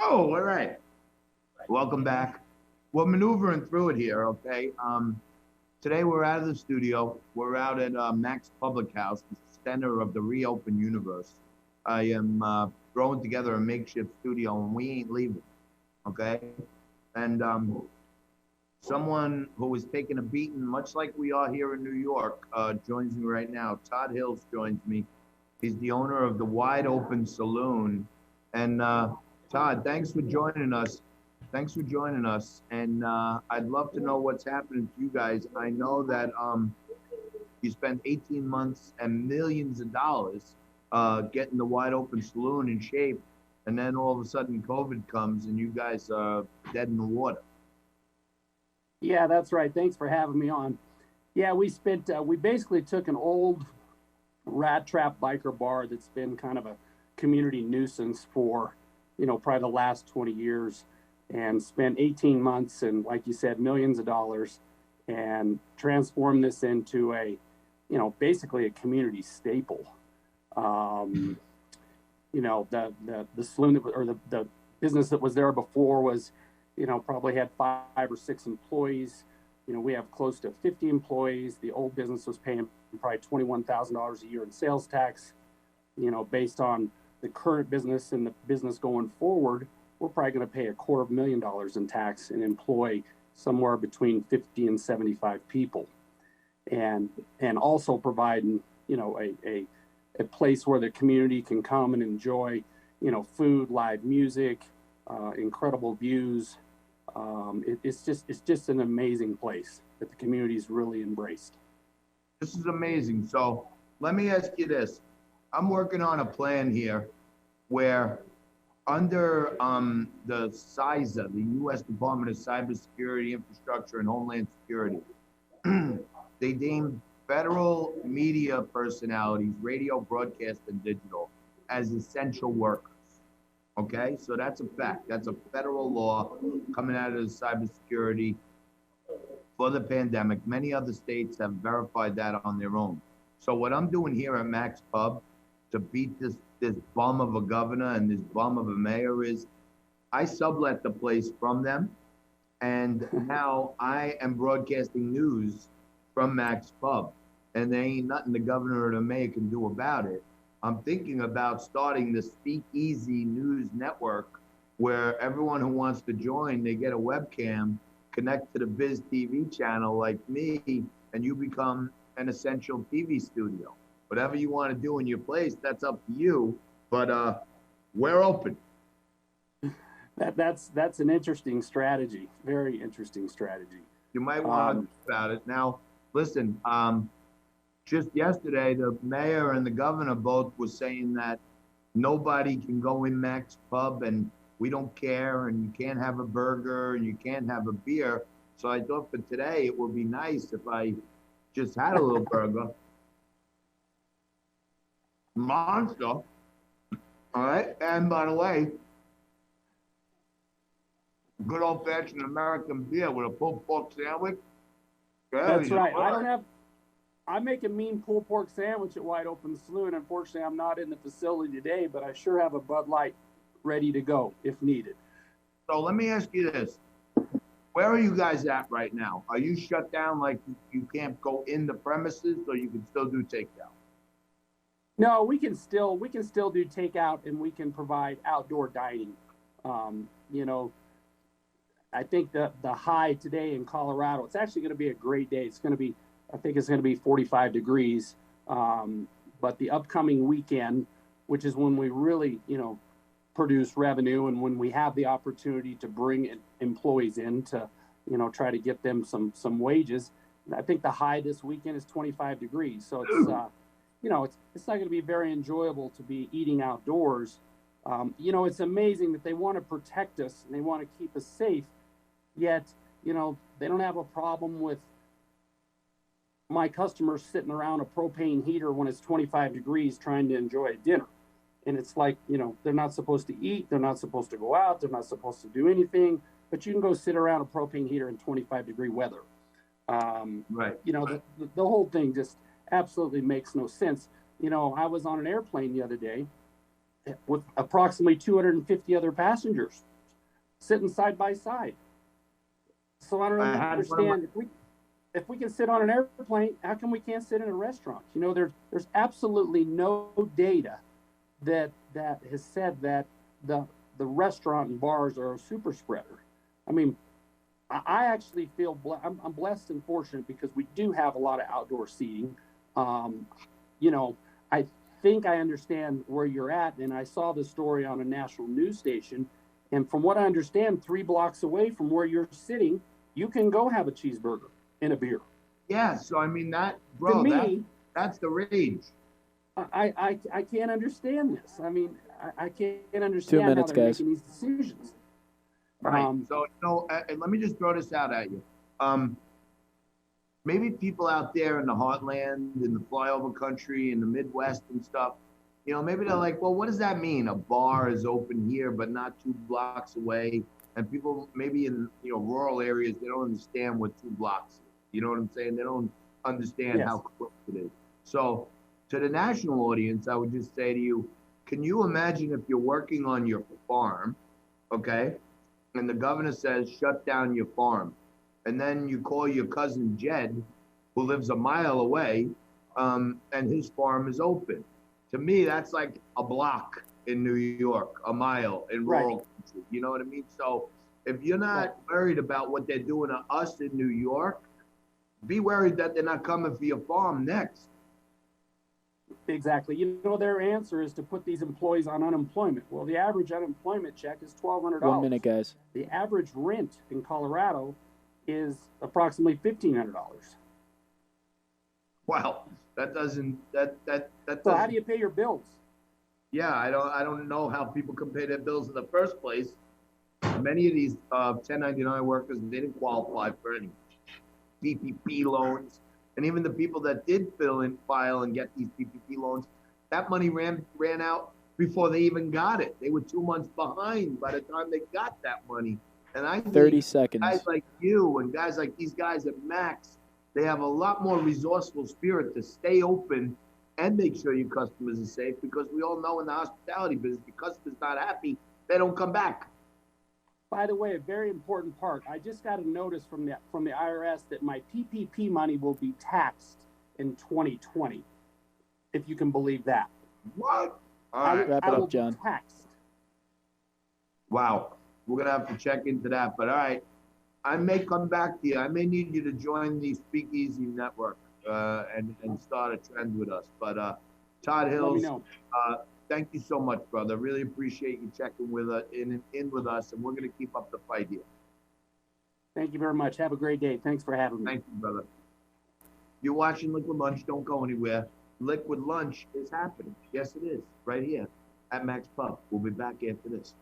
Oh, all right. Welcome back. We're maneuvering through it here, okay? Today we're out of the studio. We're out at Max Public House, the center of the reopened universe. I am throwing together a makeshift studio, and we ain't leaving, okay? And someone who is taking a beating, much like we are here in New York, joins me right now. Todd Hills joins me. He's the owner of the Wide Open Saloon. And Todd, thanks for joining us. Thanks for joining us. And I'd love to know what's happening to you guys. I know that you spent 18 months and millions of dollars getting the Wide Open Saloon in shape. And then all of a sudden COVID comes and you guys are dead in the water. Yeah, that's right. Thanks for having me on. Yeah, we basically took an old rat trap biker bar that's been kind of a community nuisance for, probably the last 20 years and spent 18 months and, like you said, millions of dollars and transformed this into basically a community staple. Um, the saloon the business that was there before was, probably had 5 or 6 employees. We have close to 50 employees. The old business was paying probably $21,000 a year in sales tax. Based on the current business and the business going forward, we're probably going to pay $250,000 in tax and employ somewhere between 50 and 75 people, and also providing a place where the community can come and enjoy food, live music, incredible views. It's just an amazing place that the community's really embraced. This is amazing. So let me ask you this. I'm working on a plan here where under the CISA, the U.S. Department of Cybersecurity, Infrastructure, and Homeland Security, they deemed federal media personalities, radio, broadcast, and digital, as essential workers. Okay, so that's a fact. That's a federal law coming out of the cybersecurity for the pandemic. Many other states have verified that on their own. So what I'm doing here at Max Pub to beat this bum of a governor and this bum of a mayor is I sublet the place from them, and now I am broadcasting news from Max Pub, and there ain't nothing the governor or the mayor can do about it. I'm thinking about starting the Speakeasy News Network, where everyone who wants to join, they get a webcam, connect to the Biz TV channel like me, and you become an essential TV studio. Whatever you want to do in your place, that's up to you. But we're open. That's an interesting strategy. Very interesting strategy. You might want to think about it. Now, listen, just yesterday, the mayor and the governor both were saying that nobody can go in Max Pub and we don't care, and you can't have a burger and you can't have a beer. So I thought for today it would be nice if I just had a little burger. Monster. All right. And by the way, good old fashioned American beer with a pulled pork sandwich. That's right. I make a mean pulled pork sandwich at Wide Open Saloon. Unfortunately, I'm not in the facility today, but I sure have a Bud Light ready to go if needed. So let me ask you this. Where are you guys at right now? Are you shut down, like you can't go in the premises, or you can still do takeout? No, we can still do takeout, and we can provide outdoor dining. You know, I think the high today in Colorado, it's actually going to be a great day. I think it's going to be 45 degrees. But the upcoming weekend, which is when we really, produce revenue, and when we have the opportunity to bring employees in to, try to get them some wages. And I think the high this weekend is 25 degrees. So it's not going to be very enjoyable to be eating outdoors. It's amazing that they want to protect us and they want to keep us safe, yet, they don't have a problem with my customers sitting around a propane heater when it's 25 degrees trying to enjoy a dinner. And it's like, they're not supposed to eat, they're not supposed to go out, they're not supposed to do anything, but you can go sit around a propane heater in 25-degree weather. Right. The whole thing just absolutely makes no sense. I was on an airplane the other day, with approximately 250 other passengers sitting side by side. So I don't understand if we can sit on an airplane, how come we can't sit in a restaurant? You know, there's absolutely no data that has said that the restaurant and bars are a super spreader. I mean, I actually feel I'm blessed and fortunate because we do have a lot of outdoor seating. You know, I think I understand where you're at, and I saw the story on a national news station. And from what I understand, 3 blocks away from where you're sitting, you can go have a cheeseburger and a beer. Yeah, so I mean bro, to me, that's the rage. I can't understand this. I mean, I can't understand 2 minutes, how they're guys. making these decisions. Right. So let me just throw this out at you. Maybe people out there in the heartland, in the flyover country, in the Midwest and stuff, you know, maybe they're like, well, what does that mean? A bar is open here, but not 2 blocks away. And people maybe in, you know, rural areas, they don't understand what 2 blocks is. You know what I'm saying? They don't understand how close it is. So to the national audience, I would just say to you, can you imagine if you're working on your farm, okay, and the governor says, shut down your farm, and then you call your cousin Jed, who lives a mile away, and his farm is open. To me, that's like a block in New York, a mile in rural country. You know what I mean? So if you're not worried about what they're doing to us in New York, be worried that they're not coming for your farm next. Exactly. You know, their answer is to put these employees on unemployment. Well, the average unemployment check is $1,200. 1 minute, guys. The average rent in Colorado is approximately $1,500. Wow, that doesn't. So how do you pay your bills? Yeah, I don't know how people can pay their bills in the first place. Many of these 1099 workers, they didn't qualify for any PPP loans. And even the people that did file and get these PPP loans, that money ran out before they even got it. They were 2 months behind by the time they got that money. And I think 30 seconds. Guys like you and guys like these guys at Max, they have a lot more resourceful spirit to stay open and make sure your customers are safe, because we all know in the hospitality business, your customers not happy, they don't come back. By the way, a very important part. I just got a notice from the IRS that my PPP money will be taxed in 2020, if you can believe that. What? All right. Wrap it up, John. Taxed. Wow. We're going to have to check into that. But all right, I may come back to you. I may need you to join the Speakeasy Network and start a trend with us. But Todd Hills, let me know. Thank you so much, brother. Really appreciate you checking with us in with us, and we're going to keep up the fight here. Thank you very much. Have a great day. Thanks for having me. Thank you, brother. You're watching Liquid Lunch. Don't go anywhere. Liquid Lunch is happening. Yes, it is. Right here at Max Pub. We'll be back after this.